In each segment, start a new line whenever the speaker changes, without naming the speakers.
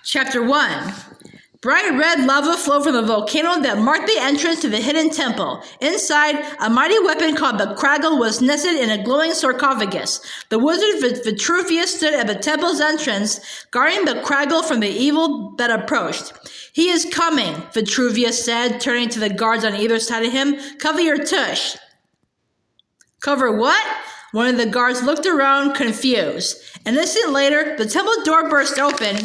Chapter 1. Bright red lava flowed from the volcano that marked the entrance to the hidden temple. Inside, a mighty weapon called the Craggle was nested in a glowing sarcophagus. The wizard Vitruvius stood at the temple's entrance, guarding the Craggle from the evil that approached. "He is coming," Vitruvius said, turning to the guards on either side of him. "Cover your tush." "Cover what?" One of the guards looked around, confused. An instant later, the temple door burst open,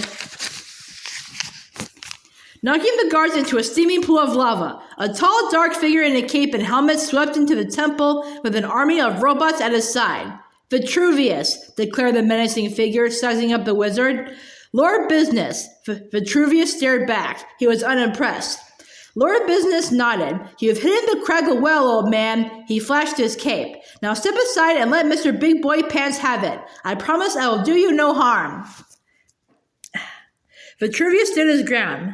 knocking the guards into a steaming pool of lava. A tall, dark figure in a cape and helmet swept into the temple with an army of robots at his side. "Vitruvius," declared the menacing figure, sizing up the wizard. "Lord Business." Vitruvius stared back. He was unimpressed. Lord Business nodded. "You've hidden the Craggle well, old man." He flashed his cape. "Now step aside and let Mr. Big Boy Pants have it. I promise I will do you no harm." Vitruvius stood his ground.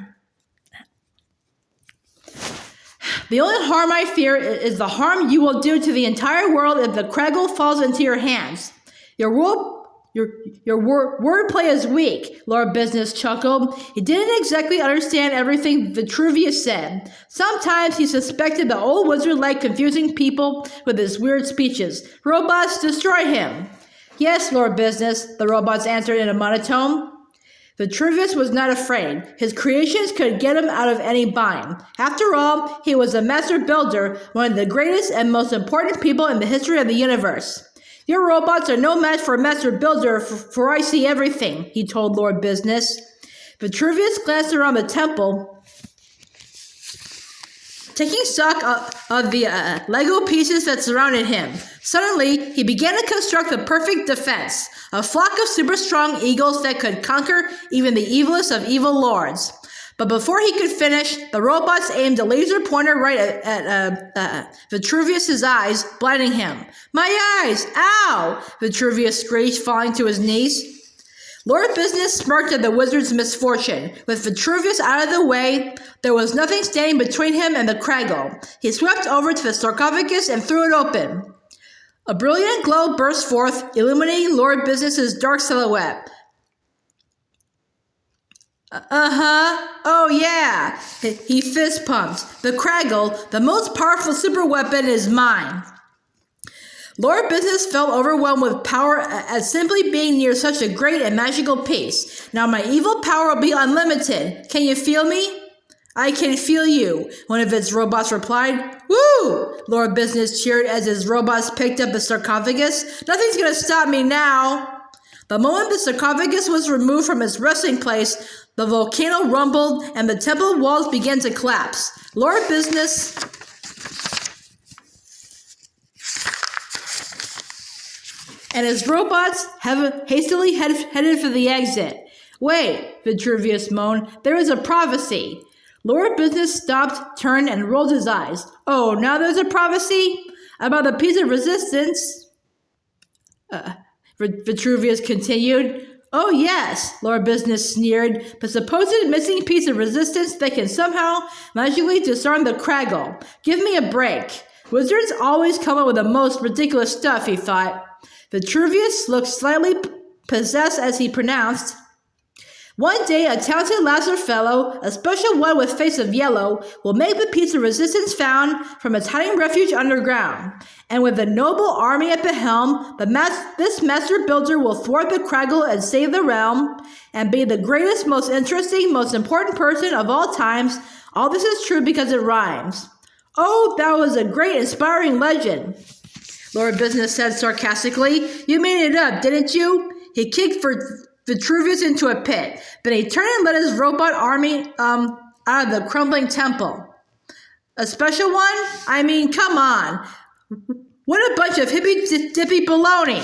"The only harm I fear is the harm you will do to the entire world if the Craggle falls into your hands." Your wordplay is weak," Lord Business chuckled. He didn't exactly understand everything Vitruvius said. Sometimes he suspected the old wizard liked confusing people with his weird speeches. "Robots, destroy him." "Yes, Lord Business," the robots answered in a monotone. Vitruvius was not afraid. His creations could get him out of any bind. After all, he was a master builder, one of the greatest and most important people in the history of the universe. "Your robots are no match for a master builder, for I see everything," he told Lord Business. Vitruvius glanced around the temple, taking stock of the LEGO pieces that surrounded him. Suddenly, he began to construct the perfect defense, a flock of super strong eagles that could conquer even the evilest of evil lords. But before he could finish, the robots aimed a laser pointer right at Vitruvius' eyes, blinding him. "My eyes! Ow!" Vitruvius screeched, falling to his knees. Lord Business smirked at the wizard's misfortune. With Vitruvius out of the way, there was nothing standing between him and the Craggle. He swept over to the sarcophagus and threw it open. A brilliant glow burst forth, illuminating Lord Business's dark silhouette. Oh yeah, he fist pumped. "The Craggle, the most powerful super weapon, is mine." Lord Business felt overwhelmed with power at simply being near such a great and magical piece. "Now my evil power will be unlimited. Can you feel me?" "I can feel you," one of its robots replied. "Woo!" Lord Business cheered as his robots picked up the sarcophagus. "Nothing's gonna stop me now." The moment the sarcophagus was removed from its resting place, the volcano rumbled and the temple walls began to collapse. Lord Business and his robots hastily headed for the exit. "Wait," Vitruvius moaned, "there is a prophecy." Lord Business stopped, turned, and rolled his eyes. "Oh, now there's a prophecy? About the piece of resistance?" Vitruvius continued. "Oh yes," Lord Business sneered, "the supposed missing piece of resistance that can somehow magically disarm the Craggle. Give me a break. Wizards always come up with the most ridiculous stuff," he thought. Vitruvius looked slightly possessed as he pronounced, "One day a talented laser fellow, a special one with face of yellow, will make the piece of resistance found from its hiding refuge underground. And with a noble army at the helm, this master builder will thwart the Craggle and save the realm, and be the greatest, most interesting, most important person of all times. All this is true because it rhymes." "Oh, that was a great, inspiring legend," Lord Business said sarcastically. "You made it up, didn't you?" He kicked Vitruvius into a pit. Then he turned and led his robot army out of the crumbling temple. "A special one? I mean, come on. What a bunch of hippy-dippy baloney."